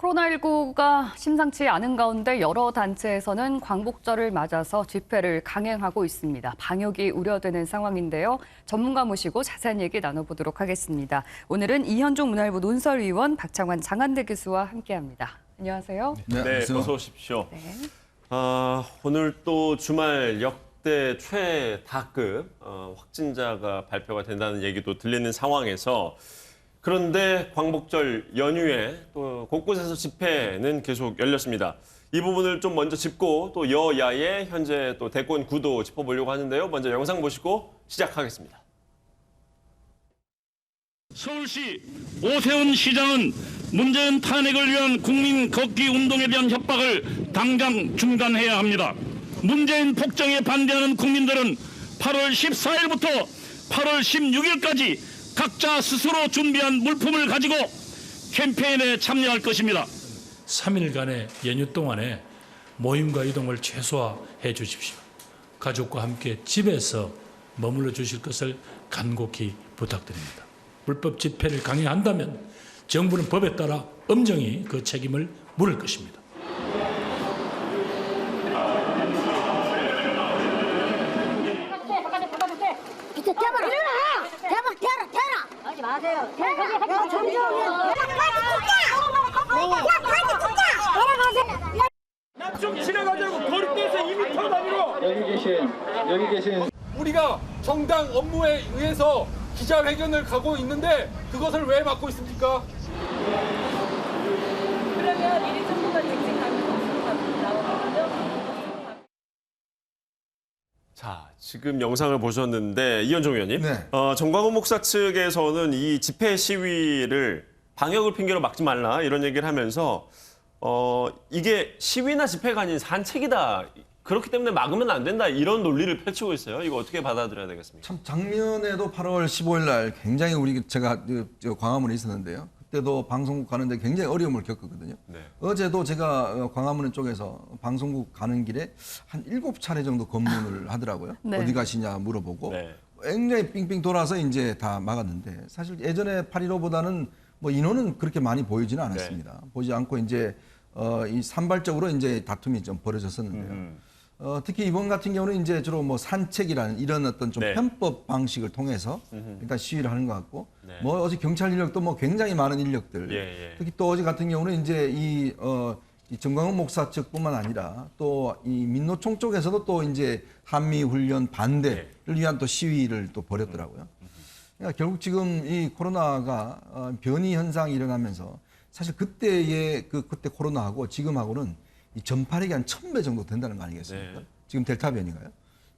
코로나19가 심상치 않은 가운데 여러 단체에서는 광복절을 맞아서 집회를 강행하고 있습니다. 방역이 우려되는 상황인데요. 전문가 모시고 자세한 얘기 나눠보도록 하겠습니다. 오늘은 이현종 문화일보 논설위원, 박창환 장한대 교수와 함께합니다. 안녕하세요. 네, 어서 오십시오. 네. 오늘 또 주말 역대 최다급 확진자가 발표가 된다는 얘기도 들리는 상황에서 그런데 광복절 연휴에 또 곳곳에서 집회는 계속 열렸습니다. 이 부분을 좀 먼저 짚고 또 여야의 현재 또 대권 구도 짚어보려고 하는데요. 먼저 영상 보시고 시작하겠습니다. 서울시 오세훈 시장은 문재인 탄핵을 위한 국민 걷기 운동에 대한 협박을 당장 중단해야 합니다. 문재인 폭정에 반대하는 국민들은 8월 14일부터 8월 16일까지 각자 스스로 준비한 물품을 가지고 캠페인에 참여할 것입니다. 3일간의 연휴 동안에 모임과 이동을 최소화해 주십시오. 가족과 함께 집에서 머물러 주실 것을 간곡히 부탁드립니다. 불법 집회를 강행한다면 정부는 법에 따라 엄정히 그 책임을 물을 것입니다. 하지 마세요. 좀 지나가자고 거리대에서 2m 단위로 여기 계신 우리가 정당 업무에 의해서 기자회견을 가고 있는데 그것을 왜 막고 있습니까? 그러면 미리 정부가 직직하는 것으로 나오거든요. 자, 지금 영상을 보셨는데 이현종 의원님, 네. 정광훈 목사 측에서는 이 집회 시위를 방역을 핑계로 막지 말라 이런 얘기를 하면서 이게 시위나 집회가 아닌 산책이다. 그렇기 때문에 막으면 안 된다. 이런 논리를 펼치고 있어요. 이거 어떻게 받아들여야 되겠습니까? 참 작년에도 8월 15일 날 굉장히 제가 광화문에 있었는데요. 그때도 방송국 가는데 굉장히 어려움을 겪었거든요. 네. 어제도 제가 광화문 쪽에서 방송국 가는 길에 한 7차례 정도 검문을 하더라고요. 네. 어디 가시냐 물어보고 네. 굉장히 삥삥 돌아서 이제 다 막았는데 사실 예전에 8.15보다는 뭐 인원은 그렇게 많이 보이지는 않았습니다. 보지 않고 이제 이 산발적으로 이제 다툼이 좀 벌어졌었는데요. 특히 이번 같은 경우는 이제 주로 뭐 산책이라는 이런 어떤 좀 네. 편법 방식을 통해서 일단 시위를 하는 것 같고, 네. 뭐 어제 경찰 인력도 뭐 굉장히 많은 인력들, 예. 특히 또 어제 같은 경우는 이제 이 정광훈 목사 측뿐만 아니라 또 이 민노총 쪽에서도 또 이제 한미 훈련 반대를 위한 또 시위를 또 벌였더라고요. 그러니까 결국 지금 이 코로나가 변이 현상이 일어나면서 사실 그때 코로나하고 지금하고는 이 전파력이 한 1000배 정도 된다는 거 아니겠습니까? 네. 지금 델타 변이가요.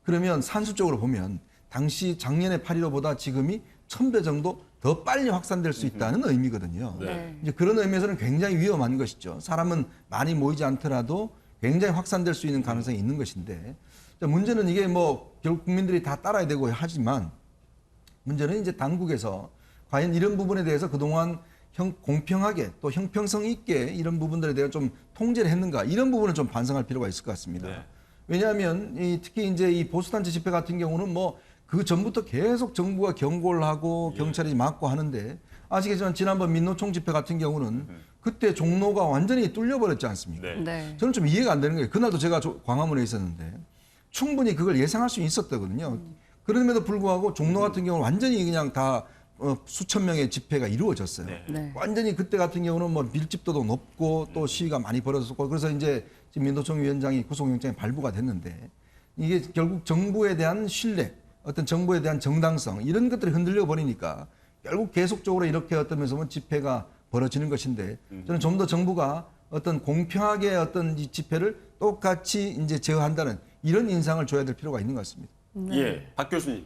그러면 산수적으로 보면 당시 작년에 8.15보다 지금이 1000배 정도 더 빨리 확산될 수 있다는 의미거든요. 네. 이제 그런 의미에서는 굉장히 위험한 것이죠. 사람은 많이 모이지 않더라도 굉장히 확산될 수 있는 가능성이 있는 것인데, 문제는 이게 뭐 결국 국민들이 다 따라야 되고 하지만 문제는 이제 당국에서 과연 이런 부분에 대해서 그동안 공평하게 또 형평성 있게 이런 부분들에 대해 좀 통제를 했는가, 이런 부분을 좀 반성할 필요가 있을 것 같습니다. 네. 왜냐하면 특히 이제 이 보수단체 집회 같은 경우는 뭐 그 전부터 계속 정부가 경고를 하고 경찰이 막고 하는데, 아시겠지만 지난번 민노총 집회 같은 경우는 그때 종로가 완전히 뚫려버렸지 않습니까? 네. 네. 저는 좀 이해가 안 되는 거예요. 그날도 제가 광화문에 있었는데 충분히 그걸 예상할 수 있었거든요. 그럼에도 불구하고 종로 같은 경우는 완전히 그냥 다 수천 명의 집회가 이루어졌어요. 네. 네. 완전히 그때 같은 경우는 뭐 밀집도도 높고 또 시위가 많이 벌어졌고, 그래서 이제 지금 민노총 위원장이 구속영장이 발부가 됐는데, 이게 결국 정부에 대한 신뢰, 어떤 정부에 대한 정당성, 이런 것들이 흔들려 버리니까 결국 계속적으로 이렇게 어떤 면에서 집회가 벌어지는 것인데, 저는 좀 더 정부가 어떤 공평하게 어떤 이 집회를 똑같이 이제 제어한다는 이런 인상을 줘야 될 필요가 있는 것 같습니다. 예, 박 교수님.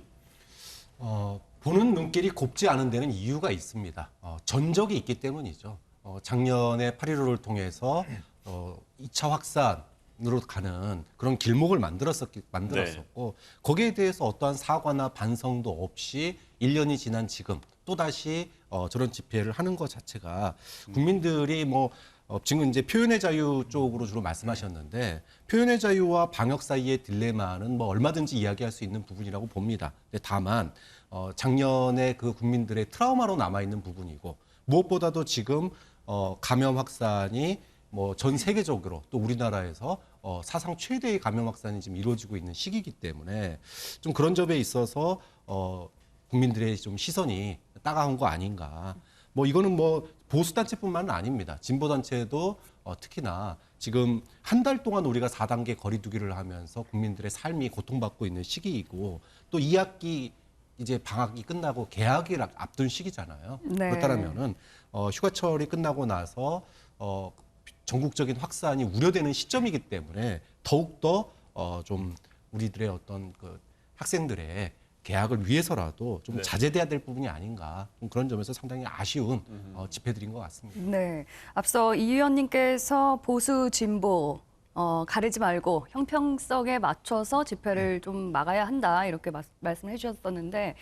보는 눈길이 곱지 않은 데는 이유가 있습니다. 전적이 있기 때문이죠. 작년에 8.15를 통해서 2차 확산으로 가는 그런 길목을 만들었었고 거기에 대해서 어떠한 사과나 반성도 없이 1년이 지난 지금 또다시 저런 집회를 하는 것 자체가 국민들이 지금 이제 표현의 자유 쪽으로 주로 말씀하셨는데, 표현의 자유와 방역 사이의 딜레마는 얼마든지 이야기할 수 있는 부분이라고 봅니다. 근데 다만 작년에 그 국민들의 트라우마로 남아 있는 부분이고, 무엇보다도 지금 감염 확산이 뭐 전 세계적으로 또 우리나라에서 사상 최대의 감염 확산이 지금 이루어지고 있는 시기이기 때문에 좀 그런 점에 있어서 국민들의 좀 시선이 따가운 거 아닌가. 뭐 이거는 뭐 보수 단체뿐만은 아닙니다. 진보 단체도 특히나 지금 한 달 동안 우리가 4단계 거리두기를 하면서 국민들의 삶이 고통받고 있는 시기이고 또 2학기 이제 방학이 끝나고 개학을 앞둔 시기잖아요. 네. 그렇다면은 휴가철이 끝나고 나서 전국적인 확산이 우려되는 시점이기 때문에 더욱더 좀 우리들의 어떤 그 학생들의 개학을 위해서라도 좀 네. 자제돼야 될 부분이 아닌가 좀 그런 점에서 상당히 아쉬운 집회들인 것 같습니다. 네. 앞서 이 의원님께서 보수 진보 가리지 말고 형평성에 맞춰서 집회를 좀 막아야 한다 이렇게 말씀해 주셨었는데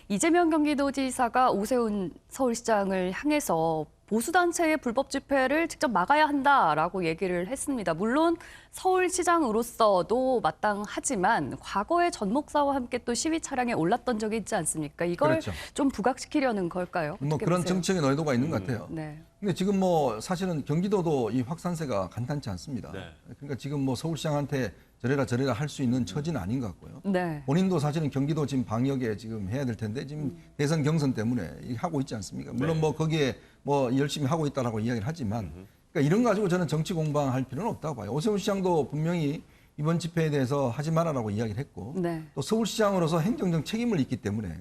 이재명 경기도지사가 오세훈 서울시장을 향해서 보수단체의 불법 집회를 직접 막아야 한다라고 얘기를 했습니다. 물론 서울시장으로서도 마땅하지만 과거에 전 목사와 함께 또 시위 차량에 올랐던 적이 있지 않습니까? 이걸 그렇죠. 좀 부각시키려는 걸까요? 뭐 어떻게 그런 보세요? 정책의 의도가 있는 것 같아요. 네. 근데 지금 뭐 사실은 경기도도 이 확산세가 간단치 않습니다. 네. 그러니까 지금 뭐 서울시장한테 저래라 할 수 있는 처지는 아닌 것 같고요. 네. 본인도 사실은 경기도 지금 방역에 지금 해야 될 텐데 지금 대선 경선 때문에 하고 있지 않습니까? 물론 네. 뭐 거기에 뭐 열심히 하고 있다라고 이야기를 하지만 그러니까 이런 거 가지고 저는 정치 공방할 필요는 없다고 봐요. 오세훈 시장도 분명히 이번 집회에 대해서 하지 말아라고 이야기를 했고 네. 또 서울시장으로서 행정적 책임을 있기 때문에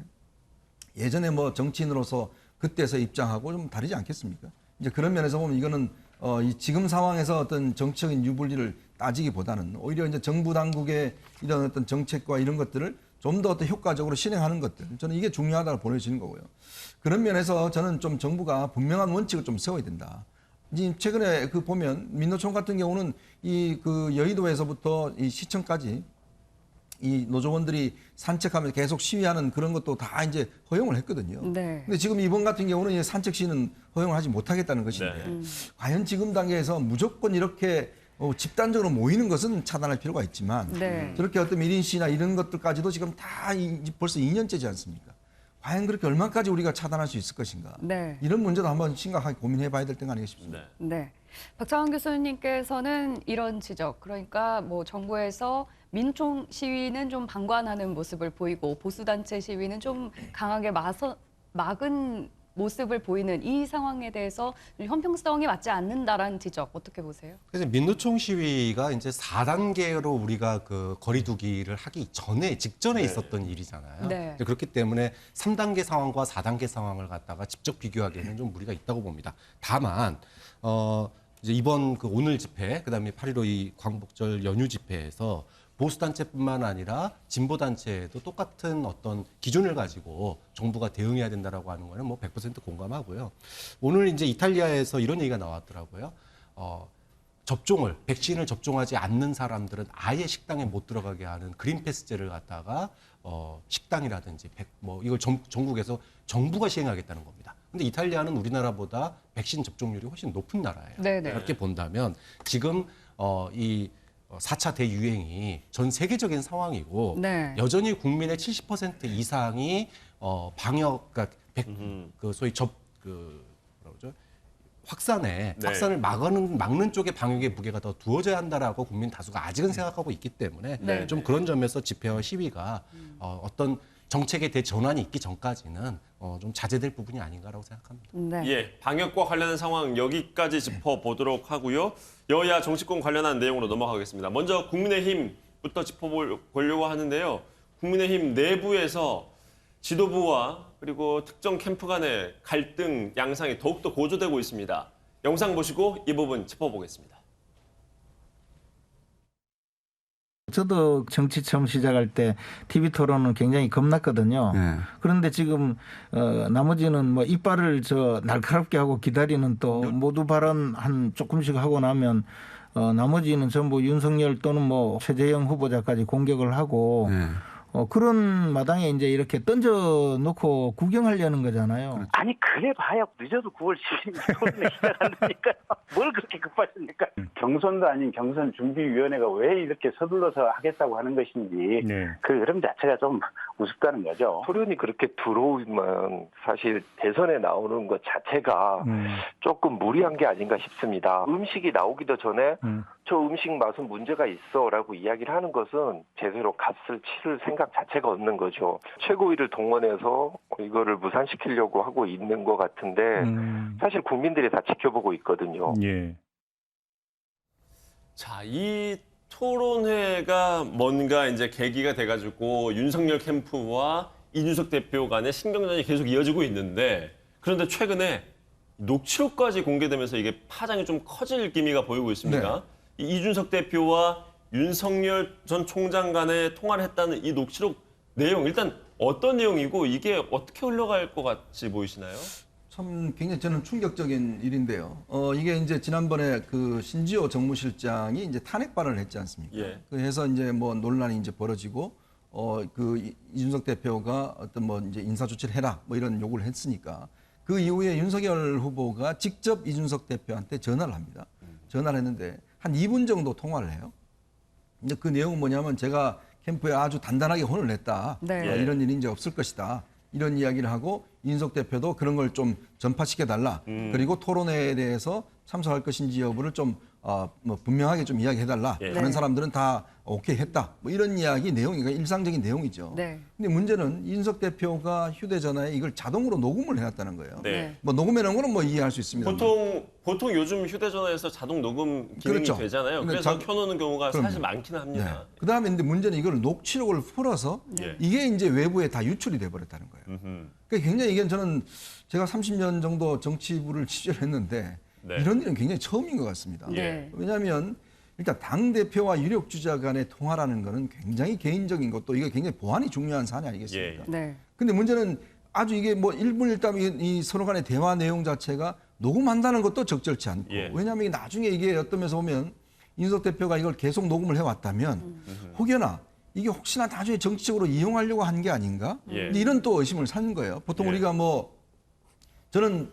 예전에 뭐 정치인으로서 그때서 입장하고 좀 다르지 않겠습니까? 이제 그런 면에서 보면 이거는 이 지금 상황에서 어떤 정치적인 유불리를 따지기보다는 오히려 이제 정부 당국의 이런 어떤 정책과 이런 것들을 좀 더 어떤 효과적으로 실행하는 것들 저는 이게 중요하다고 보여지는 거고요. 그런 면에서 저는 좀 정부가 분명한 원칙을 좀 세워야 된다. 이제 최근에 그 보면 민노총 같은 경우는 이 그 여의도에서부터 이 시청까지 이 노조원들이 산책하면서 계속 시위하는 그런 것도 다 이제 허용을 했거든요. 네. 근데 지금 이번 같은 경우는 이 산책 시위는 허용을 하지 못하겠다는 것인데 네. 과연 지금 단계에서 무조건 이렇게 집단적으로 모이는 것은 차단할 필요가 있지만 네. 저렇게 어떤 1인 시위나 이런 것들까지도 지금 다 벌써 2년째지 않습니까? 과연 그렇게 얼마까지 우리가 차단할 수 있을 것인가? 네. 이런 문제도 한번 심각하게 고민해 봐야 될 때가 아닌가 싶습니다. 네. 네. 박창원 교수님께서는 이런 지적, 그러니까 뭐 정부에서 민총 시위는 좀 방관하는 모습을 보이고 보수단체 시위는 좀 강하게 막은 모습을 보이는 이 상황에 대해서 형평성이 맞지 않는다라는 지적 어떻게 보세요? 그래서 민노총 시위가 이제 4단계로 우리가 그 거리두기를 하기 직전에 네. 있었던 일이잖아요. 네. 이제 그렇기 때문에 3단계 상황과 4단계 상황을 갖다가 직접 비교하기에는 좀 무리가 있다고 봅니다. 다만 이제 이번 그 오늘 집회, 그다음에 8.15 이 광복절 연휴 집회에서 보수단체뿐만 아니라 진보단체에도 똑같은 어떤 기준을 가지고 정부가 대응해야 된다라고 하는 거는 뭐 100% 공감하고요. 오늘 이제 이탈리아에서 이런 얘기가 나왔더라고요. 백신을 접종하지 않는 사람들은 아예 식당에 못 들어가게 하는 그린 패스제를 갖다가 식당이라든지 이걸 전국에서 정부가 시행하겠다는 겁니다. 근데 이탈리아는 우리나라보다 백신 접종률이 훨씬 높은 나라예요. 네네. 그렇게 본다면 지금 이 4차 대유행이 전 세계적인 상황이고 네. 여전히 국민의 70% 이상이 방역, 그러니까 그 소위 확산을 막는 쪽에 방역의 무게가 더 두어져야 한다라고 국민 다수가 아직은 생각하고 있기 때문에 네. 좀 그런 점에서 집회와 시위가 어떤 정책의 대전환이 있기 전까지는 좀 자제될 부분이 아닌가라고 생각합니다. 네. 예, 방역과 관련한 상황 여기까지 짚어보도록 하고요. 여야 정치권 관련한 내용으로 넘어가겠습니다. 먼저 국민의힘부터 짚어보려고 하는데요. 국민의힘 내부에서 지도부와 그리고 특정 캠프 간의 갈등 양상이 더욱더 고조되고 있습니다. 영상 보시고 이 부분 짚어보겠습니다. 저도 정치 처음 시작할 때 TV 토론은 굉장히 겁났거든요. 네. 그런데 지금 나머지는 뭐 이빨을 날카롭게 하고 기다리는 또 모두 발언 한 조금씩 하고 나면 나머지는 전부 윤석열 또는 뭐 최재형 후보자까지 공격을 하고 네. 그런 마당에 이제 이렇게 던져놓고 구경하려는 거잖아요. 아니 그래 봐야 늦어도 9월 10일 토론에 시작한다니까요. 뭘 그렇게 급하십니까? 경선도 아닌 경선준비위원회가 왜 이렇게 서둘러서 하겠다고 하는 것인지 그 흐름 자체가 좀 우습다는 거죠. 소련이 그렇게 들어오면 사실 대선에 나오는 것 자체가 조금 무리한 게 아닌가 싶습니다. 음식이 나오기도 전에 저 음식 맛은 문제가 있어라고 이야기를 하는 것은 제대로 값을 치를 생각 자체가 없는 거죠. 최고위를 동원해서 이거를 무산시키려고 하고 있는 것 같은데 사실 국민들이 다 지켜보고 있거든요. 자, 이 토론회가 뭔가 이제 계기가 돼가지고 윤석열 캠프와 이준석 대표 간의 신경전이 계속 이어지고 있는데 그런데 최근에 녹취록까지 공개되면서 이게 파장이 좀 커질 기미가 보이고 있습니다. 이 이준석 대표와 윤석열 전 총장 간에 통화를 했다는 이 녹취록 내용 일단 어떤 내용이고 이게 어떻게 흘러갈 것 같이 보이시나요? 참 굉장히 저는 충격적인 일인데요. 이게 이제 지난번에 그 신지호 정무실장이 이제 탄핵 발언을 했지 않습니까? 그래서 이제 뭐 논란이 이제 벌어지고 그 이준석 대표가 어떤 뭐 이제 인사 조치를 해라 뭐 이런 요구를 했으니까 그 이후에 윤석열 후보가 직접 이준석 대표한테 전화를 합니다. 전화를 했는데 한 2분 정도 통화를 해요. 근데 그 내용은 뭐냐면 제가 캠프에 아주 단단하게 혼을 냈다. 이런 일이 이제 없을 것이다. 이런 이야기를 하고 이준석 대표도 그런 걸 좀 전파시켜달라. 그리고 토론회에 대해서 참석할 것인지 여부를 좀 뭐 분명하게 좀 이야기해달라. 다른 사람들은 다 오케이 했다. 뭐 이런 이야기 내용이가 일상적인 내용이죠. 근데 문제는 이준석 대표가 휴대전화에 이걸 자동으로 녹음을 해놨다는 거예요. 뭐 녹음해놓은 거는 뭐 이해할 수 있습니다. 보통 요즘 휴대전화에서 자동 녹음 기능이 되잖아요. 그래서 켜놓는 경우가 사실 많기는 합니다. 그다음에 근데 문제는 이걸 녹취록을 풀어서 이게 이제 외부에 다 유출이 돼버렸다는 거예요. 그러니까 굉장히 이게 저는 제가 30년 정도 정치부를 취재를 했는데 이런 일은 굉장히 처음인 것 같습니다. 왜냐하면 일단 당대표와 유력 주자 간의 통화라는 거는 굉장히 개인적인 것도 이게 굉장히 보안이 중요한 사안이 아니겠습니까? 근데 문제는 아주 이게 뭐 1분 1답 이 서로 간의 대화 내용 자체가 녹음한다는 것도 적절치 않고 왜냐하면 나중에 이게 어떤 면에서 보면 이준석 대표가 이걸 계속 녹음을 해왔다면 혹여나 이게 혹시나 나중에 정치적으로 이용하려고 한 게 아닌가? 근데 이런 또 의심을 사는 거예요. 보통 우리가 뭐 저는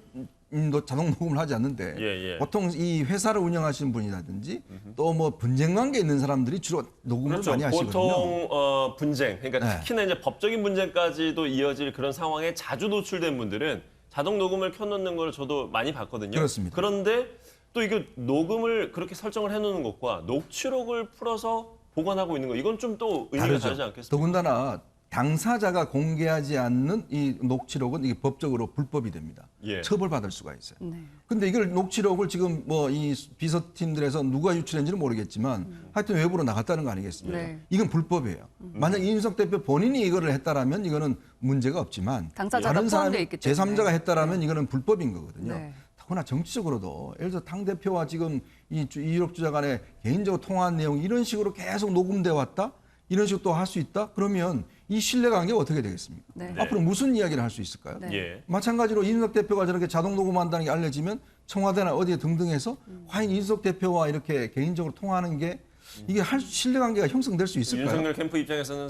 자동 녹음을 하지 않는데 보통 이 회사를 운영하시는 분이라든지 또 뭐 분쟁 관계에 있는 사람들이 주로 녹음을 많이 하시거든요. 보통 분쟁, 그러니까 특히나 이제 법적인 분쟁까지도 이어질 그런 상황에 자주 노출된 분들은 자동 녹음을 켜놓는 걸 저도 많이 봤거든요. 그렇습니다. 그런데 또 이게 녹음을 그렇게 설정을 해놓는 것과 녹취록을 풀어서 보관하고 있는 거 이건 좀 또 의미가 다르지 않겠습니까? 더군다나 당사자가 공개하지 않는 이 녹취록은 이게 법적으로 불법이 됩니다. 처벌받을 수가 있어요. 근데 이걸 녹취록을 지금 뭐 이 비서팀들에서 누가 유출했는지는 모르겠지만 하여튼 외부로 나갔다는 거 아니겠습니까? 이건 불법이에요. 만약 이준석 대표 본인이 이거를 했다라면 이거는 문제가 없지만 다른 사람이 제3자가 했다라면 이거는 불법인 거거든요. 더구나 정치적으로도 예를 들어 당대표와 지금 이 유력 주자 간에 개인적으로 통화한 내용이 이런 식으로 계속 녹음돼 왔다? 이런 식으로 또 할 수 있다? 그러면 이 신뢰관계가 어떻게 되겠습니까? 앞으로 무슨 이야기를 할 수 있을까요? 마찬가지로 이준석 대표가 저렇게 자동 녹음한다는 게 알려지면 청와대나 어디에 등등해서 과연 이준석 대표와 이렇게 개인적으로 통화하는 게 이게 신뢰관계가 형성될 수 있을까요? 윤석열 캠프 입장에서는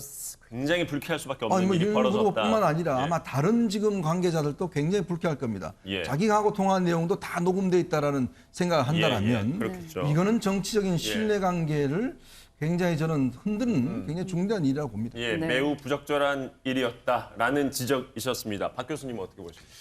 굉장히 불쾌할 수밖에 없는 일이 벌어졌다. 뿐만 아니라 아마 다른 지금 관계자들도 굉장히 불쾌할 겁니다. 자기가 하고 통화한 내용도 다 녹음돼 있다라는 생각을 한다면 이거는 정치적인 신뢰관계를 굉장히 저는 흔드는 굉장히 중대한 일이라고 봅니다. 매우 부적절한 일이었다라는 지적이셨습니다. 박 교수님은 어떻게 보십니까?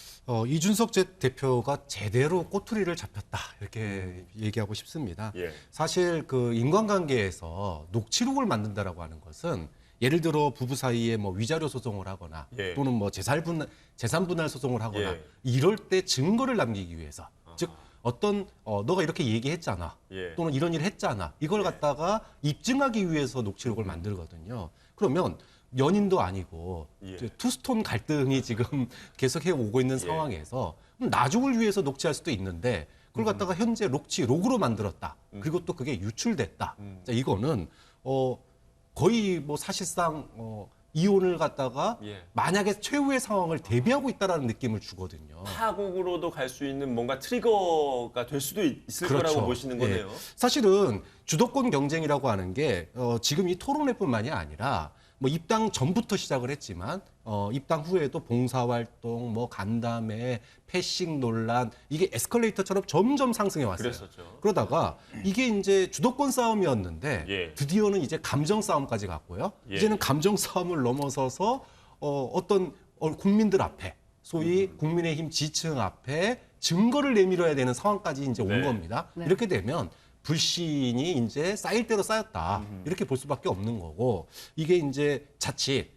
이준석 대표가 제대로 꼬투리를 잡혔다 이렇게 얘기하고 싶습니다. 사실 그 인간관계에서 녹취록을 만든다라고 하는 것은 예를 들어 부부 사이에 뭐 위자료 소송을 하거나 또는 뭐 재산 분할 소송을 하거나 이럴 때 증거를 남기기 위해서 즉 어떤 너가 이렇게 얘기했잖아 또는 이런 일을 했잖아 이걸 갖다가 입증하기 위해서 녹취록을 만들거든요. 그러면 연인도 아니고 투스톤 갈등이 지금 계속해 오고 있는 상황에서 나중을 위해서 녹취할 수도 있는데 그걸 갖다가 현재 녹취록으로 만들었다. 그리고 또 그게 유출됐다. 자, 이거는 거의 뭐 사실상 이혼을 갖다가 만약에 최후의 상황을 대비하고 있다라는 느낌을 주거든요. 파국으로도 갈 수 있는 뭔가 트리거가 될 수도 있을 거라고 보시는 거네요. 사실은 주도권 경쟁이라고 하는 게 지금 이 토론회뿐만이 아니라 뭐 입당 전부터 시작을 했지만 입당 후에도 봉사활동, 뭐 간담회, 패싱 논란 이게 에스컬레이터처럼 점점 상승해 왔어요. 그랬었죠. 그러다가 이게 이제 주도권 싸움이었는데 예. 드디어는 이제 감정 싸움까지 갔고요. 예. 이제는 감정 싸움을 넘어서서 어떤 국민들 앞에 소위 국민의힘 지층 앞에 증거를 내밀어야 되는 상황까지 이제 온 네. 겁니다. 네. 이렇게 되면 불신이 이제 쌓일 대로 쌓였다. 이렇게 볼 수밖에 없는 거고 이게 이제 자칫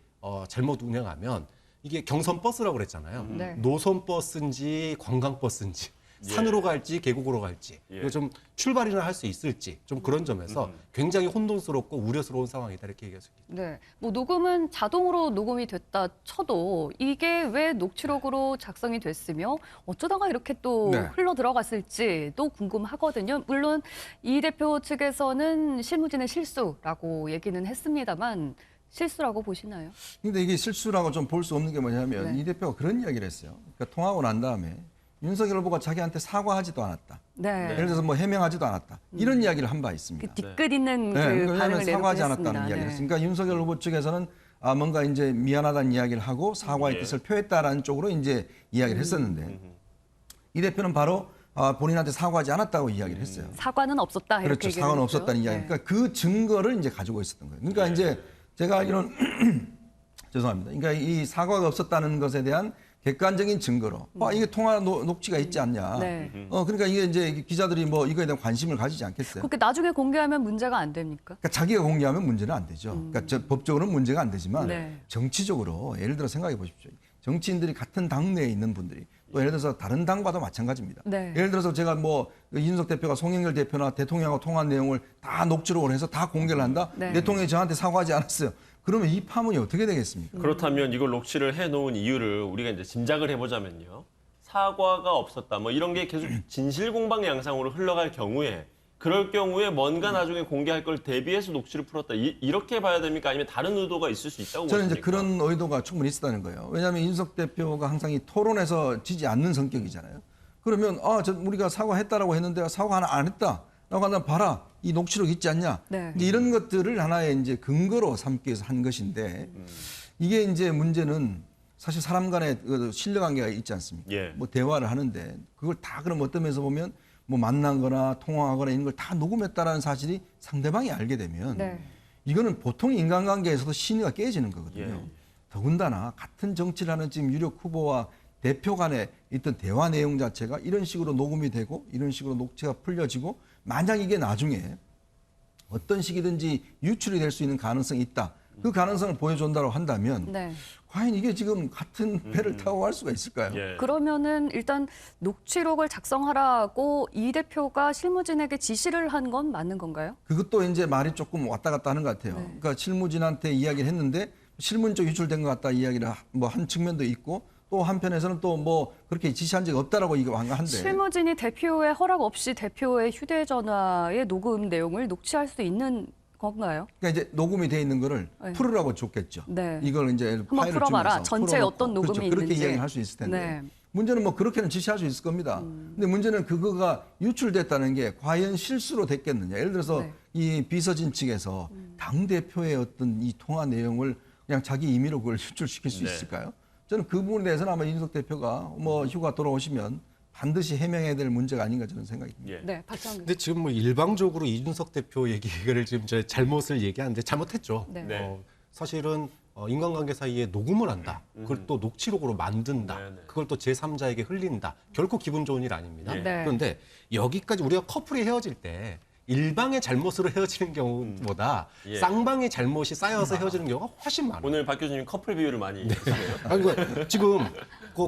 잘못 운행하면 이게 경선 버스라고 그랬잖아요. 네. 노선 버스인지 관광 버스인지 예. 산으로 갈지 계곡으로 갈지 예. 이거 좀 출발이나 할 수 있을지 좀 그런 점에서 굉장히 혼돈스럽고 우려스러운 상황이다 이렇게 얘기할 수 있겠습니다. 네, 뭐 녹음은 자동으로 녹음이 됐다 쳐도 이게 왜 녹취록으로 작성이 됐으며 어쩌다가 이렇게 또 네. 흘러 들어갔을지도 궁금하거든요. 물론 이 대표 측에서는 실무진의 실수라고 얘기는 했습니다만 실수라고 보시나요? 근데 이게 실수라고 좀 볼 수 없는 게 뭐냐면 네. 이 대표가 그런 이야기를 했어요. 그러니까 통하고 난 다음에 윤석열 후보가 자기한테 사과하지도 않았다. 네. 예를 들어서 뭐 해명하지도 않았다. 이런 이야기를 한 바 있습니다. 그 뒤끝 있는 그 왜냐하면 반응을 사과하지 내놓긴 않았다는 했습니다. 이야기를 네. 했으니까 윤석열 후보 측에서는 뭔가 이제 미안하다는 이야기를 하고 사과의 예. 뜻을 표했다라는 쪽으로 이제 이야기를 했었는데 이 대표는 바로 본인한테 사과하지 않았다고 이야기를 했어요. 사과는 없었다 이렇게 그렇죠. 얘기를 사과는 했죠. 없었다는 이야기. 네. 그러니까 그 증거를 이제 가지고 있었던 거예요. 그러니까 이제 제가 알기로는 죄송합니다. 그러니까 이 사과가 없었다는 것에 대한 객관적인 증거로 이게 통화 녹취가 있지 않냐. 네. 그러니까 이게 이제 기자들이 뭐 이거에 대한 관심을 가지지 않겠어요. 그렇게 나중에 공개하면 문제가 안 됩니까? 그러니까 자기가 공개하면 문제는 안 되죠. 그러니까 법적으로는 문제가 안 되지만 네. 정치적으로 예를 들어 생각해 보십시오. 정치인들이 같은 당내에 있는 분들이 또 예를 들어서 다른 당과도 마찬가지입니다. 네. 예를 들어서 제가 뭐 이준석 대표가 송영길 대표나 대통령하고 통화한 내용을 다 녹취록을 해서 다 공개를 한다. 네. 대통령이 저한테 사과하지 않았어요. 그러면 이 파문이 어떻게 되겠습니까? 그렇다면 이걸 녹취를 해놓은 이유를 우리가 이제 짐작을 해보자면요. 사과가 없었다. 뭐 이런 게 계속 진실공방 양상으로 흘러갈 경우에 그럴 경우에 뭔가 나중에 공개할 걸 대비해서 녹취를 풀었다. 이렇게 봐야 됩니까? 아니면 다른 의도가 있을 수 있다고 저는 보십니까? 이제 그런 의도가 충분히 있었다는 거예요. 왜냐하면 이준석 대표가 항상 이 토론에서 지지 않는 성격이잖아요. 그러면 우리가 사과했다라고 했는데 사과 하나 안 했다. 라고 하면 봐라. 이 녹취록 있지 않냐. 네. 이제 이런 것들을 하나의 이제 근거로 삼기 위해서 한 것인데 이게 이제 문제는 사실 사람 간의 그 신뢰관계가 있지 않습니까? 예. 뭐 대화를 하는데 그걸 다 그럼 어떤 면에서 보면 뭐 만난 거나 통화하거나 이런 걸 다 녹음했다라는 사실이 상대방이 알게 되면 네. 이거는 보통 인간관계에서도 신뢰가 깨지는 거거든요. 예. 더군다나 같은 정치를 하는 지금 유력 후보와 대표 간의 있던 대화 내용 자체가 이런 식으로 녹음이 되고 이런 식으로 녹취가 풀려지고 만약 이게 나중에 어떤 식이든지 유출이 될 수 있는 가능성이 있다. 그 가능성을 보여준다고 한다면 네. 과연 이게 지금 같은 배를 타고 갈 수가 있을까요? 예. 그러면은 일단 녹취록을 작성하라고 이 대표가 실무진에게 지시를 한 건 맞는 건가요? 그것도 이제 말이 조금 왔다 갔다 하는 것 같아요. 그러니까 실무진한테 이야기를 했는데 실문적 유출된 것 같다 이야기를 뭐 한 측면도 있고 또 한편에서는 또 뭐 그렇게 지시한 적이 없다라고 이거 한데 실무진이 대표의 허락 없이 대표의 휴대전화의 녹음 내용을 녹취할 수 있는 건가요? 그러니까 이제 녹음이 돼 있는 거를 네. 풀으라고 줬겠죠. 네. 이걸 이제 한번 파일을 풀어봐라. 주면서 전체에 풀어놓고. 어떤 녹음이 그렇죠. 그렇게 있는지. 이야기를 할 수 있을 텐데 네. 문제는 뭐 그렇게는 지시할 수 있을 겁니다. 근데 문제는 그거가 유출됐다는 게 과연 실수로 됐겠느냐. 예를 들어서 네. 이 비서진 측에서 당 대표의 어떤 이 통화 내용을 그냥 자기 임의로 그걸 유출시킬 수 네. 있을까요? 저는 그 부분에 대해서는 아마 이준석 대표가 뭐 휴가 돌아오시면 반드시 해명해야 될 문제가 아닌가 저는 생각이 듭니다. 예. 네, 박찬호 근데 지금 뭐 일방적으로 이준석 대표 얘기를 지금 저 잘못을 얘기하는데 잘못했죠. 네. 네. 사실은 인간관계 사이에 녹음을 한다. 그걸 또 녹취록으로 만든다. 네네. 그걸 또 제3자에게 흘린다. 결코 기분 좋은 일 아닙니다. 예. 네. 그런데 여기까지 우리가 커플이 헤어질 때 일방의 잘못으로 헤어지는 경우보다 예. 쌍방의 잘못이 쌓여서 헤어지는 경우가 훨씬 많아요. 오늘 박 교수님 커플 비유를 많이 쓰네요. 아니, 그러니까 지금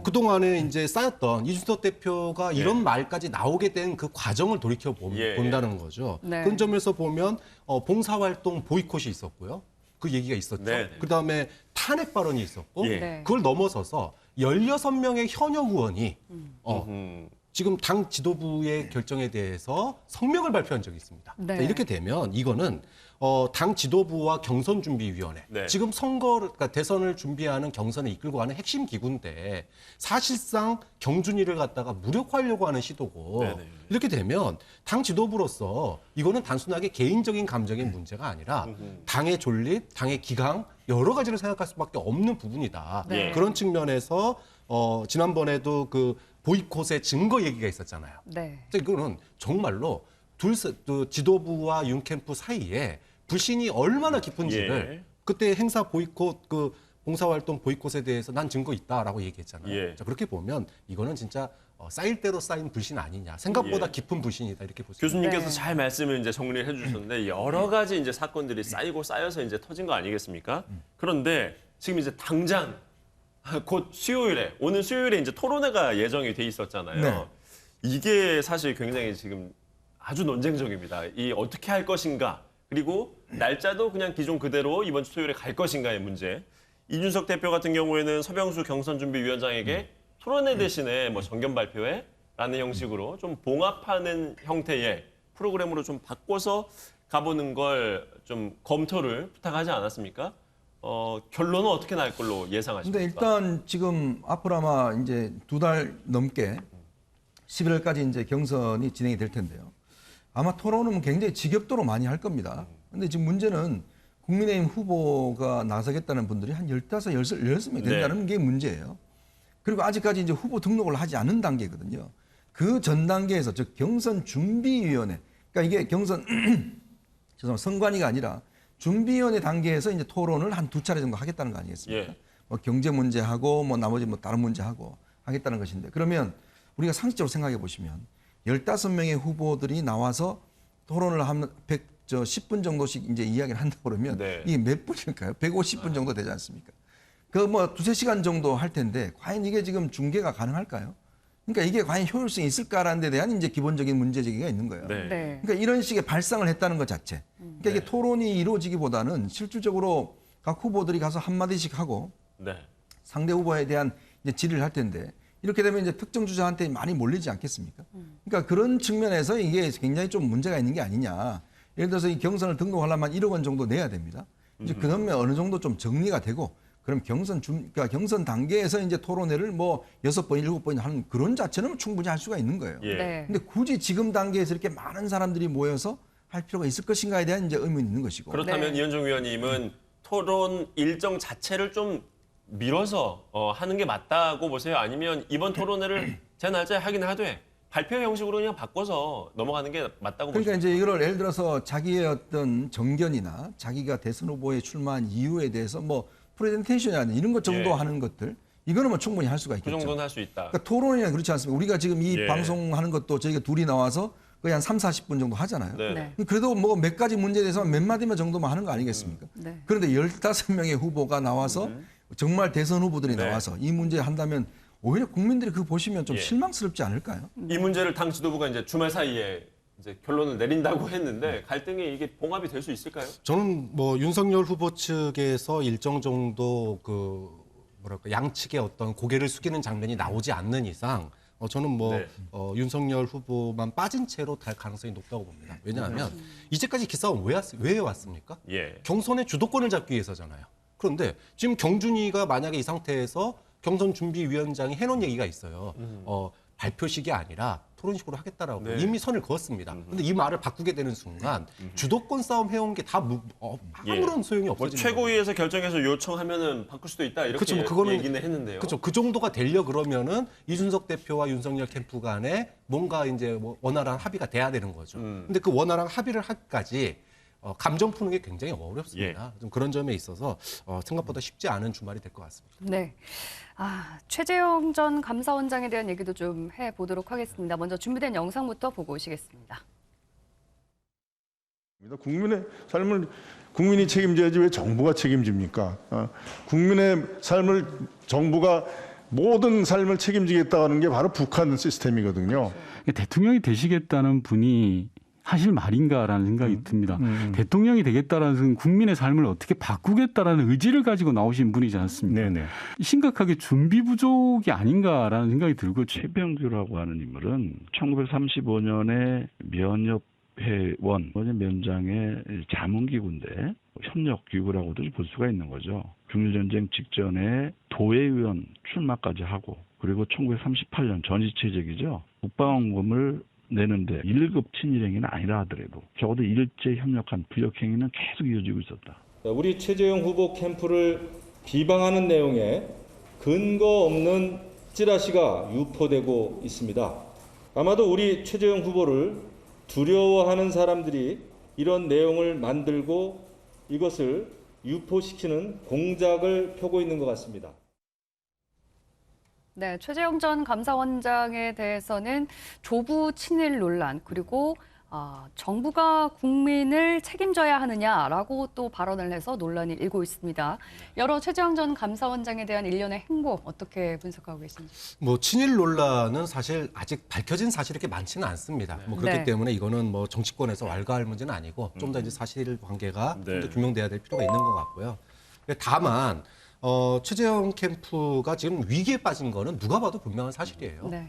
그동안에 이제 쌓였던 이준석 대표가 이런 말까지 나오게 된 그 과정을 돌이켜 예. 본다는 거죠. 네. 그런 점에서 보면 봉사활동 보이콧이 있었고요. 그 얘기가 있었죠. 네. 그다음에 탄핵 발언이 있었고 예. 네. 그걸 넘어서서 16명의 현역 의원이 지금 당 지도부의 결정에 대해서 성명을 발표한 적이 있습니다. 네. 자, 이렇게 되면 이거는 당 지도부와 경선준비위원회, 네. 지금 그러니까 대선을 준비하는 경선을 이끌고 가는 핵심 기구인데 사실상 경준위를 갖다가 무력화하려고 하는 시도고 네네. 이렇게 되면 당 지도부로서 이거는 단순하게 개인적인 감정의 문제가 아니라 당의 존립, 당의 기강 여러 가지를 생각할 수밖에 없는 부분이다. 네. 그런 측면에서 지난번에도 그 보이콧의 증거 얘기가 있었잖아요. 네. 그래서 이거는 정말로 지도부와 윤 캠프 사이에 불신이 얼마나 깊은지를 예. 그때 행사 보이콧 그 봉사활동 보이콧에 대해서 난 증거 있다라고 얘기했잖아요. 예. 자, 그렇게 보면 이거는 진짜 쌓일 대로 쌓인 불신 아니냐. 생각보다 예. 깊은 불신이다 이렇게 볼 수 있습니다. 교수님께서 네. 잘 말씀을 이제 정리를 해주셨는데 여러 가지 이제 사건들이 쌓이고 쌓여서 이제 터진 거 아니겠습니까? 그런데 지금 이제 당장 곧 수요일에 오늘 수요일에 이제 토론회가 예정이 돼 있었잖아요. 네. 이게 사실 굉장히 지금 아주 논쟁적입니다. 이 어떻게 할 것인가 그리고 날짜도 그냥 기존 그대로 이번 주 토요일에 갈 것인가의 문제. 이준석 대표 같은 경우에는 서병수 경선준비위원장에게 토론회 대신에 뭐 정견 발표회라는 형식으로 좀 봉합하는 형태의 프로그램으로 좀 바꿔서 가보는 걸 좀 검토를 부탁하지 않았습니까? 결론은 어떻게 날 걸로 예상하십니까? 근데 일단 지금 앞으로 아마 이제 2달 넘게 11월까지 이제 경선이 진행이 될 텐데요. 아마 토론은 굉장히 지겹도록 많이 할 겁니다. 근데 지금 문제는 국민의힘 후보가 나서겠다는 분들이 한 15, 16명 된다는 게 문제예요. 그리고 아직까지 이제 후보 등록을 하지 않은 단계거든요. 그 전 단계에서 즉 경선 준비위원회, 그러니까 이게 경선 선관위가 아니라 준비위원회 단계에서 이제 토론을 한 2차례 정도 하겠다는 거 아니겠습니까? 예. 뭐 경제 문제하고 뭐 나머지 뭐 다른 문제하고 하겠다는 것인데 그러면 우리가 상식적으로 생각해 보시면 15명의 후보들이 나와서 토론을 하면 10분 정도씩 이제 이야기를 한다 그러면 네. 이게 몇 분일까요? 150분 정도 되지 않습니까? 그 뭐 2-3시간 정도 할 텐데 과연 이게 지금 중계가 가능할까요? 그러니까 이게 과연 효율성이 있을까라는 데 대한 이제 기본적인 문제제기가 있는 거예요. 네. 네. 그러니까 이런 식의 발상을 했다는 것 자체. 그러니까 이게 토론이 이루어지기보다는 실질적으로 각 후보들이 가서 한마디씩 하고 네. 상대 후보에 대한 이제 질의를 할 텐데 이렇게 되면 이제 특정 주자한테 많이 몰리지 않겠습니까? 그러니까 그런 측면에서 이게 굉장히 좀 문제가 있는 게 아니냐. 예를 들어서 이 경선을 등록하려면 1억 원 정도 내야 됩니다. 이제 그러면 어느 정도 좀 정리가 되고 그럼 그러니까 경선 단계에서 이제 토론회를 뭐 6번, 7번 하는 그런 자체는 충분히 할 수가 있는 거예요. 예. 네. 근데 굳이 지금 단계에서 이렇게 많은 사람들이 모여서 할 필요가 있을 것인가에 대한 이제 의문이 있는 것이고. 그렇다면 네. 이현종 위원님은 토론 일정 자체를 좀 밀어서 하는 게 맞다고 보세요? 아니면 이번 토론회를 제 날짜에 하긴 하되 발표 형식으로 그냥 바꿔서 넘어가는 게 맞다고 그러니까 보십니까? 이제 이걸 예를 들어서 자기의 어떤 정견이나 자기가 대선 후보에 출마한 이유에 대해서 뭐 프레젠테이션이나 이런 것 정도 예. 하는 것들 이거는 뭐 충분히 할 수가 그 있겠죠. 정도는 할 수 있다. 그러니까 토론이나 그렇지 않습니까? 우리가 지금 이 예. 방송하는 것도 저희가 둘이 나와서 거의 한 3-40분 정도 하잖아요. 네. 네. 그래도 뭐 몇 가지 문제에 대해서 몇 마디만 정도만 하는 거 아니겠습니까? 네. 그런데 15명의 후보가 나와서 정말 대선 후보들이 네. 나와서 이 문제 한다면 오히려 국민들이 그거 보시면 좀 예. 실망스럽지 않을까요? 이 문제를 당 지도부가 이제 주말 사이에 이제 결론을 내린다고 했는데 갈등이 이게 봉합이 될 수 있을까요? 저는 뭐 윤석열 후보 측에서 일정 정도 그 뭐랄까 양측의 어떤 고개를 숙이는 장면이 나오지 않는 이상 저는 뭐 네. 윤석열 후보만 빠진 채로 갈 가능성이 높다고 봅니다. 왜냐하면 이제까지 기싸움 왜 왔습니까? 예. 경선의 주도권을 잡기 위해서잖아요. 그런데 지금 경준이가 만약에 이 상태에서 경선준비위원장이 해놓은 얘기가 있어요. 발표식이 아니라 토론식으로 하겠다라고 네. 이미 선을 그었습니다. 그런데 이 말을 바꾸게 되는 순간 주도권 싸움 해온 게 다 아무런 소용이 뭐 없어지는 거예요. 최고위에서 결정해서 요청하면은 바꿀 수도 있다 이렇게 그쵸, 그거는- 얘기는 했는데요. 그렇죠. 그 정도가 되려 그러면은 이준석 대표와 윤석열 캠프 간에 뭔가 이제 뭐 원활한 합의가 돼야 되는 거죠. 근데 그 원활한 합의를 하기까지 감정 푸는 게 굉장히 어렵습니다. 좀 그런 점에 있어서 생각보다 쉽지 않은 주말이 될 것 같습니다. 네. 최재형 전 감사원장에 대한 얘기도 좀 해보도록 하겠습니다. 먼저 준비된 영상부터 보고 오시겠습니다. 국민의 삶을 국민이 책임져야지 왜 정부가 책임집니까? 국민의 삶을 정부가 모든 삶을 책임지겠다는 게 바로 북한 시스템이거든요. 대통령이 되시겠다는 분이 하실 말인가라는 생각이 듭니다. 대통령이 되겠다라는 것은 국민의 삶을 어떻게 바꾸겠다라는 의지를 가지고 나오신 분이지 않습니까? 네네. 심각하게 준비 부족이 아닌가라는 생각이 들고 최병주라고 하는 인물은 1935년에 면협회원 면장의 자문기구인데 협력기구라고도 볼 수가 있는 거죠. 중일전쟁 직전에 도의원 출마까지 하고 그리고 1938년 전시체제기죠. 국방원금을 내는데 1급 친일행위는 아니라 하더라도 적어도 일제 협력한 부역행위는 계속 이어지고 있었다. 우리 최재형 후보 캠프를 비방하는 내용의 근거 없는 찌라시가 유포되고 있습니다. 아마도 우리 최재형 후보를 두려워하는 사람들이 이런 내용을 만들고 이것을 유포시키는 공작을 펴고 있는 것 같습니다. 네, 최재형 전 감사원장에 대해서는 조부 친일 논란 그리고 정부가 국민을 책임져야 하느냐라고 또 발언을 해서 논란이 일고 있습니다. 여러 최재형 전 감사원장에 대한 일련의 행보 어떻게 분석하고 계신지? 뭐 친일 논란은 사실 아직 밝혀진 사실이 이렇게 많지는 않습니다. 뭐 그렇기 네. 때문에 이거는 뭐 정치권에서 왈가할 문제는 아니고 좀 더 이제 사실관계가 좀 더 규명돼야 될 필요가 있는 것 같고요. 다만 최재형 캠프가 지금 위기에 빠진 거는 누가 봐도 분명한 사실이에요. 네.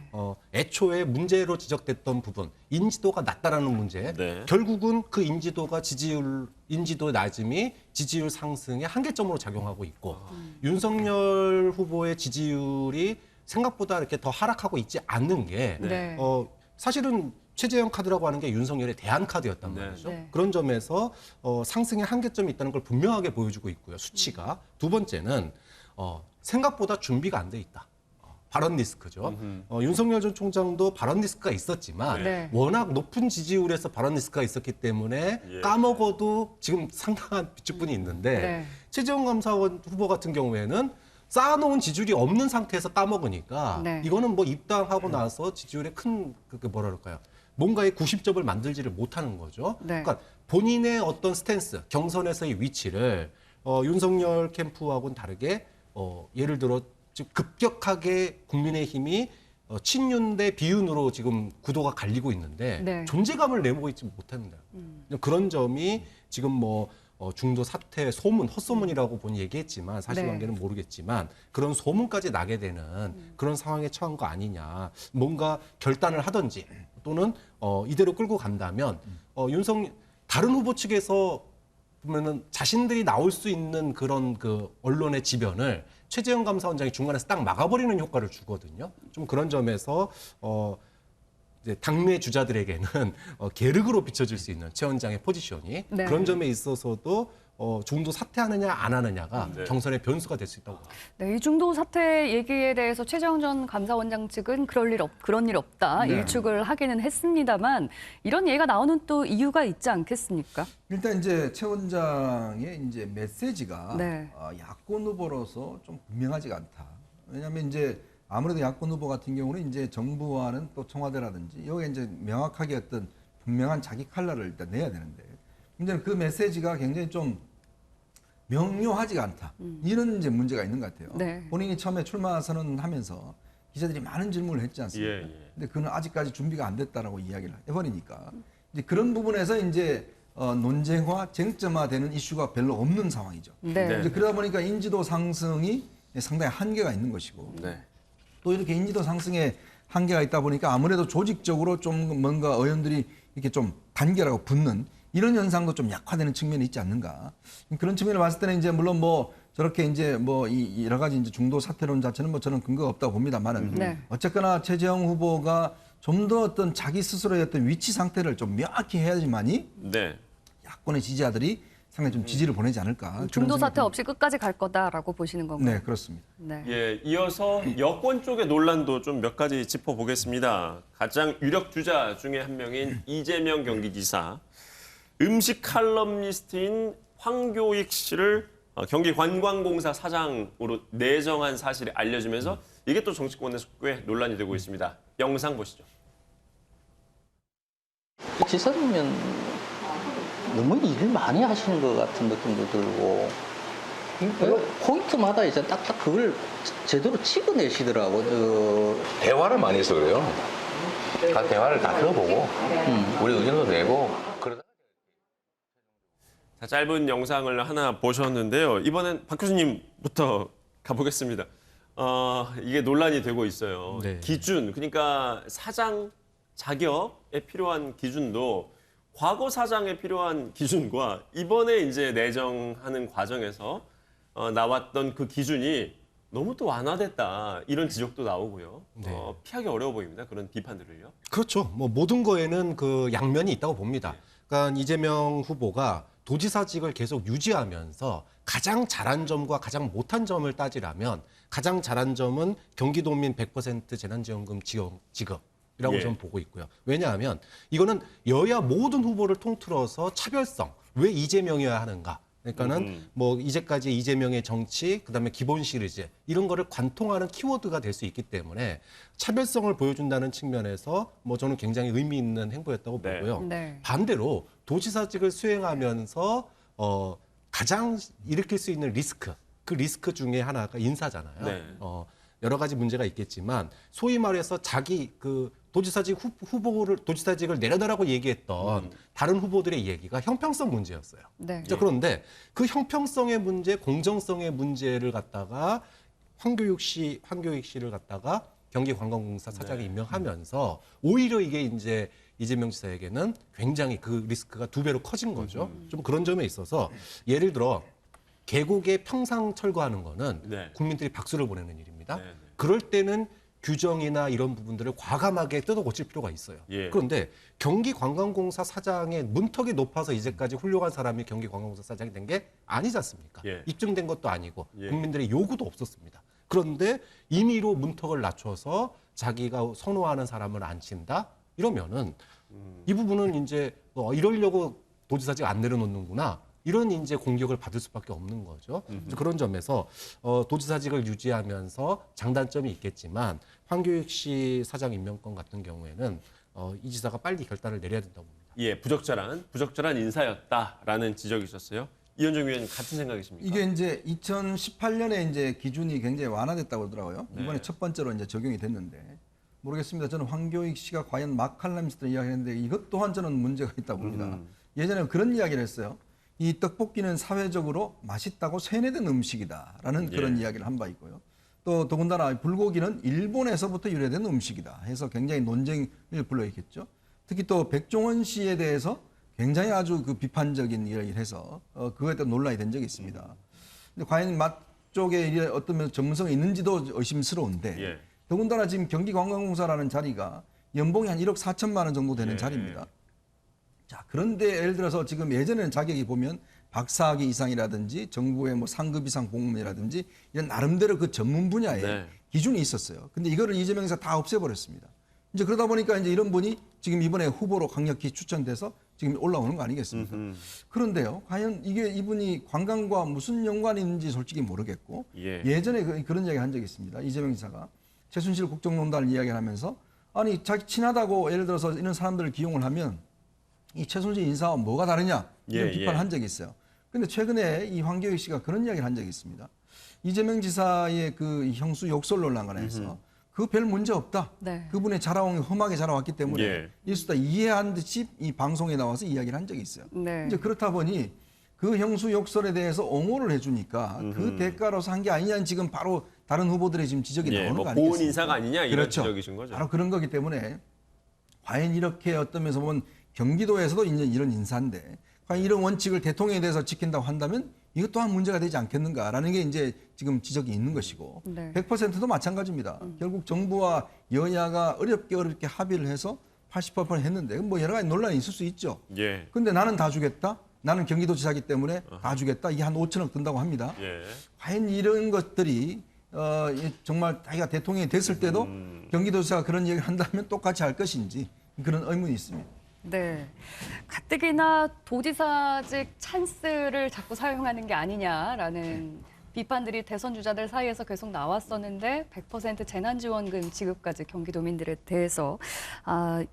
애초에 문제로 지적됐던 부분, 인지도가 낮다라는 문제, 결국은 그 인지도 낮음이 지지율 상승의 한계점으로 작용하고 있고, 윤석열 후보의 지지율이 생각보다 이렇게 더 하락하고 있지 않는 게, 사실은 최재형 카드라고 하는 게 윤석열의 대안 카드였단 말이죠. 그런 점에서 상승의 한계점이 있다는 걸 분명하게 보여주고 있고요. 수치가. 두 번째는 생각보다 준비가 안 돼 있다. 발언 리스크죠. 윤석열 전 총장도 발언 리스크가 있었지만 워낙 높은 지지율에서 발언 리스크가 있었기 때문에 까먹어도 지금 상당한 비축분이 있는데 최재형 감사원 후보 같은 경우에는 쌓아놓은 지지율이 없는 상태에서 까먹으니까 이거는 뭐 입당하고 나서 지지율에 큰 뭐랄까요? 뭔가의 구심점을 만들지를 못하는 거죠. 그러니까 본인의 어떤 스탠스, 경선에서의 위치를 윤석열 캠프하고는 다르게 예를 들어 지금 급격하게 국민의힘이 친윤 대 비윤으로 지금 구도가 갈리고 있는데 존재감을 내보고 있지 못합니다. 그런 점이 지금 뭐 중도 사퇴 소문, 헛소문이라고 본인이 얘기했지만 사실관계는 모르겠지만 그런 소문까지 나게 되는 그런 상황에 처한 거 아니냐. 뭔가 결단을 하든지 또는 이대로 끌고 간다면 다른 후보 측에서 보면은 자신들이 나올 수 있는 그런 그 언론의 지변을 최재형 감사원장이 중간에서 딱 막아버리는 효과를 주거든요. 좀 그런 점에서 이제 당내 주자들에게는 계륵으로 비춰질 수 있는 최 원장의 포지션이 그런 점에 있어서도 중도 사퇴하느냐 안 하느냐가 경선의 변수가 될 수 있다고 봅니다. 네, 이 중도 사퇴 얘기에 대해서 최재형 전 감사원장 측은 그런 일 없다 일축을 하기는 했습니다만 이런 얘기가 나오는 또 이유가 있지 않겠습니까? 일단 이제 최 원장의 이제 메시지가 야권 후보로서 좀 분명하지가 않다. 왜냐하면 이제 아무래도 야권 후보 같은 경우는 이제 정부와는 또 청와대라든지 여기에 이제 명확하게 어떤 분명한 자기 칼날을 일단 내야 되는데 문제는 그 메시지가 굉장히 좀 명료하지가 않다. 이런 이제 문제가 있는 것 같아요. 본인이 처음에 출마 선언하면서 기자들이 많은 질문을 했지 않습니까? 근데 그는 아직까지 준비가 안 됐다라고 이야기를 해버리니까 이제 그런 부분에서 이제 논쟁화, 쟁점화되는 이슈가 별로 없는 상황이죠. 이제 그러다 보니까 인지도 상승이 상당히 한계가 있는 것이고 또 이렇게 인지도 상승에 한계가 있다 보니까 아무래도 조직적으로 좀 뭔가 의원들이 이렇게 좀 단결하고 붙는 이런 현상도 좀 약화되는 측면이 있지 않는가. 그런 측면을 봤을 때는 이제 물론 뭐 저렇게 이제 뭐 이 여러 가지 이제 중도 사퇴론 자체는 뭐 저는 근거가 없다고 봅니다만은 어쨌거나 최재형 후보가 좀 더 어떤 자기 스스로의 어떤 위치 상태를 좀 명확히 해야지만이 야권의 지지자들이 상당히 좀 지지를 보내지 않을까. 중도 사퇴 없이 끝까지 갈 거다라고 보시는 건가요? 네, 그렇습니다. 이어서 여권 쪽의 논란도 좀 몇 가지 짚어보겠습니다. 가장 유력 주자 중에 한 명인 이재명 경기지사, 음식 칼럼니스트인 황교익 씨를 경기관광공사 사장으로 내정한 사실이 알려지면서 이게 또 정치권에서 꽤 논란이 되고 있습니다. 영상 보시죠. 지사님은 너무 일을 많이 하시는 것 같은 느낌도 들고 포인트마다 이제 딱딱 그걸 제대로 찍어내시더라고. 대화를 많이 해서 그래요. 가서 대화를 다 들어보고 우리 의견도 내고 그러다. 자, 짧은 영상을 하나 보셨는데요. 이번엔 박 교수님부터 가보겠습니다. 이게 논란이 되고 있어요. 네. 기준, 그러니까 사장 자격에 필요한 기준도 과거 사장에 필요한 기준과 이번에 이제 내정하는 과정에서 나왔던 그 기준이 너무 또 완화됐다 이런 지적도 나오고요. 네. 피하기 어려워 보입니다. 그런 비판들을요. 그렇죠. 뭐 모든 거에는 그 양면이 있다고 봅니다. 그러니까 이재명 후보가 도지사직을 계속 유지하면서 가장 잘한 점과 가장 못한 점을 따지라면 가장 잘한 점은 경기도민 100% 재난지원금 지급이라고 예. 저는 보고 있고요. 왜냐하면 이거는 여야 모든 후보를 통틀어서 차별성, 왜 이재명이어야 하는가? 그러니까는 뭐 이제까지 이재명의 정치, 그다음에 기본 시리즈 이런 거를 관통하는 키워드가 될 수 있기 때문에 차별성을 보여준다는 측면에서 뭐 저는 굉장히 의미 있는 행보였다고 네. 보고요. 네. 반대로 도지사직을 수행하면서 가장 일으킬 수 있는 리스크, 그 리스크 중에 하나가 인사잖아요. 네. 여러 가지 문제가 있겠지만 소위 말해서 자기 그 도지사직 도지사직을 내려달라고 얘기했던 다른 후보들의 얘기가 형평성 문제였어요. 네. 자, 그런데 그 형평성의 문제, 공정성의 문제를 갖다가 황교익 씨를 갖다가 경기관광공사 사장이 임명하면서 오히려 이게 이제 이재명 지사에게는 굉장히 그 리스크가 2배로 커진 거죠. 좀 그런 점에 있어서 예를 들어 계곡에 평상 철거하는 거는 네. 국민들이 박수를 보내는 일입니다. 네, 네. 그럴 때는 규정이나 이런 부분들을 과감하게 뜯어 고칠 필요가 있어요. 예. 그런데 경기관광공사 사장의 문턱이 높아서 이제까지 훌륭한 사람이 경기관광공사 사장이 된 게 아니지 않습니까? 예. 입증된 것도 아니고 예. 국민들의 요구도 없었습니다. 그런데 임의로 문턱을 낮춰서 자기가 선호하는 사람을 앉힌다? 이러면은 이 부분은 이제 이러려고 도지사직 안 내려놓는구나. 이런 이제 공격을 받을 수밖에 없는 거죠. 그런 점에서 도지사직을 유지하면서 장단점이 있겠지만 황교익 씨 사장 임명권 같은 경우에는 이 지사가 빨리 결단을 내려야 된다고 봅니다. 예, 부적절한 인사였다라는 지적이 있었어요. 이현정 위원님 같은 생각이십니까? 이게 이제 2018년에 이제 기준이 굉장히 완화됐다고 그러더라고요. 네. 이번에 첫 번째로 이제 적용이 됐는데 모르겠습니다. 저는 황교익 씨가 과연 막칼럼니스트를 이야기했는데 이것 또한 저는 문제가 있다고 봅니다. 예전에 그런 이야기를 했어요. 이 떡볶이는 사회적으로 맛있다고 세뇌된 음식이다라는 그런 이야기를 한 바 있고요. 또 더군다나 불고기는 일본에서부터 유래된 음식이다 해서 굉장히 논쟁을 불러일으켰죠. 특히 또 백종원 씨에 대해서 굉장히 아주 그 비판적인 이야기를 해서 그거에 대한 논란이 된 적이 있습니다. 근데 과연 맛 쪽에 어떤 전문성이 있는지도 의심스러운데 예. 더군다나 지금 경기관광공사라는 자리가 연봉이 한 1억 4천만 원 정도 되는 예. 자리입니다. 자, 그런데 예를 들어서 지금 예전에는 자격이 보면 박사학위 이상이라든지 정부의 뭐 상급 이상 공무원이라든지 이런 나름대로 그 전문 분야에 네. 기준이 있었어요. 근데 이거를 이재명 지사 다 없애버렸습니다. 이제 그러다 보니까 이제 이런 분이 지금 이번에 후보로 강력히 추천돼서 지금 올라오는 거 아니겠습니까? 그런데요, 과연 이게 이분이 관광과 무슨 연관이 있는지 솔직히 모르겠고 예전에 그런 이야기 한 적이 있습니다. 이재명 지사가 최순실 국정농단을 이야기하면서 아니 자기 친하다고 예를 들어서 이런 사람들을 기용을 하면 이 최순실 인사와 뭐가 다르냐 이런 비판을 한 적이 있어요. 근데 최근에 이 황교익 씨가 그런 이야기를 한 적이 있습니다. 이재명 지사의 그 형수 욕설 논란에 해서 그 별 문제 없다. 네. 그분의 자라온 험하게 자라왔기 때문에 일수다 이해한 듯이 이 방송에 나와서 이야기를 한 적이 있어요. 네. 이제 그렇다 보니 그 형수 욕설에 대해서 옹호를 해주니까 그 대가로서 한 게 아니냐는 지금 바로 다른 후보들의 지금 지적이 나오는 거 아니겠습니까? 고운 인사가 아니냐 이런 그렇죠. 지적이신 거죠. 바로 그런 거기 때문에 과연 이렇게 어떤 면에서 보면 경기도에서도 있는 이런 인사인데 과연 이런 원칙을 대통령에 대해서 지킨다고 한다면 이것 또한 문제가 되지 않겠는가라는 게 이제 지금 지적이 있는 것이고 네. 100%도 마찬가지입니다. 결국 정부와 여야가 어렵게 합의를 해서 88% 했는데 뭐 여러 가지 논란이 있을 수 있죠. 예. 근데 나는 다 주겠다. 나는 경기도지사기 때문에 다 주겠다. 이게 한 5천억 든다고 합니다. 예. 과연 이런 것들이 정말 자기가 대통령이 됐을 때도 경기도지사가 그런 얘기를 한다면 똑같이 할 것인지 그런 의문이 있습니다. 네. 가뜩이나 도지사직 찬스를 자꾸 사용하는 게 아니냐라는 비판들이 대선 주자들 사이에서 계속 나왔었는데 100% 재난지원금 지급까지 경기도민들에 대해서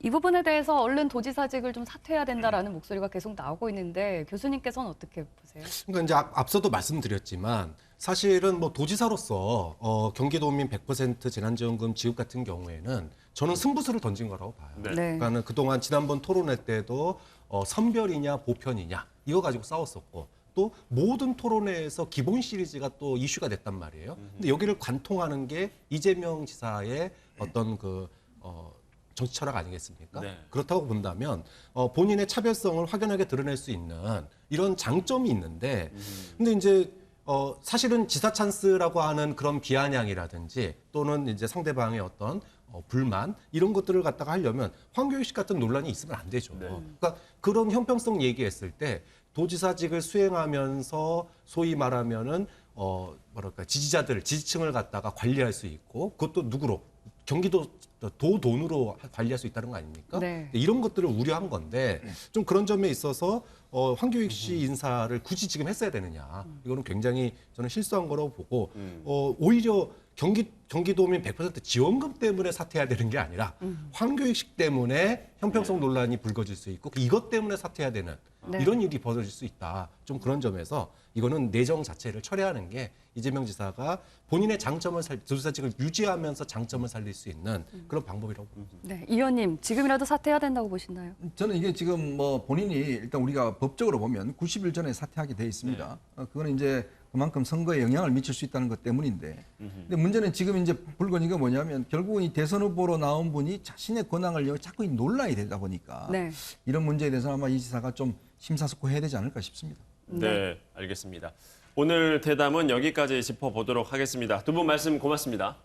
이 부분에 대해서 얼른 도지사직을 좀 사퇴해야 된다라는 목소리가 계속 나오고 있는데 교수님께서는 어떻게 보세요? 그러니까 이제 앞서도 말씀드렸지만 사실은 뭐 도지사로서 경기도민 100% 재난지원금 지급 같은 경우에는 저는 승부수를 던진 거라고 봐요. 네. 그러니까는 그동안 지난번 토론회 때도 선별이냐 보편이냐 이거 가지고 싸웠었고 또 모든 토론회에서 기본 시리즈가 또 이슈가 됐단 말이에요. 근데 여기를 관통하는 게 이재명 지사의 어떤 정치 철학 아니겠습니까? 네. 그렇다고 본다면 본인의 차별성을 확연하게 드러낼 수 있는 이런 장점이 있는데 근데 이제 사실은 지사 찬스라고 하는 그런 비아냥이라든지 또는 이제 상대방의 어떤 불만 이런 것들을 갖다가 하려면 황교익 씨 같은 논란이 있으면 안 되죠. 네. 그러니까 그런 형평성 얘기했을 때 도지사직을 수행하면서 소위 말하면은 지지자들 지지층을 갖다가 관리할 수 있고 그것도 누구로 경기도 돈으로 관리할 수 있다는 거 아닙니까? 네. 이런 것들을 우려한 건데 좀 그런 점에 있어서 황교익 씨 인사를 굳이 지금 했어야 되느냐 이거는 굉장히 저는 실수한 거라고 보고 오히려 경기도민 100% 지원금 때문에 사퇴해야 되는 게 아니라 황교익 씨 때문에 형평성 논란이 불거질 수 있고 이것 때문에 사퇴해야 되는 네. 이런 일이 벌어질 수 있다. 좀 그런 점에서 이거는 내정 자체를 철회하는 게 이재명 지사가 본인의 장점을 도지사직을 유지하면서 장점을 살릴 수 있는 그런 방법이라고 봅니다. 네, 이 의원님 지금이라도 사퇴해야 된다고 보시나요? 저는 이게 지금 뭐 본인이 일단 우리가 법적으로 보면 90일 전에 사퇴하게 돼 있습니다. 그거는 이제 그만큼 선거에 영향을 미칠 수 있다는 것 때문인데. 근데 문제는 지금 이제 불거지가 뭐냐면 결국은 이 대선 후보로 나온 분이 자신의 권한을 자꾸 논란이 되다 보니까 네. 이런 문제에 대해서 아마 이 지사가 좀 심사숙고해야 되지 않을까 싶습니다. 네, 알겠습니다. 오늘 대담은 여기까지 짚어보도록 하겠습니다. 두 분 말씀 고맙습니다.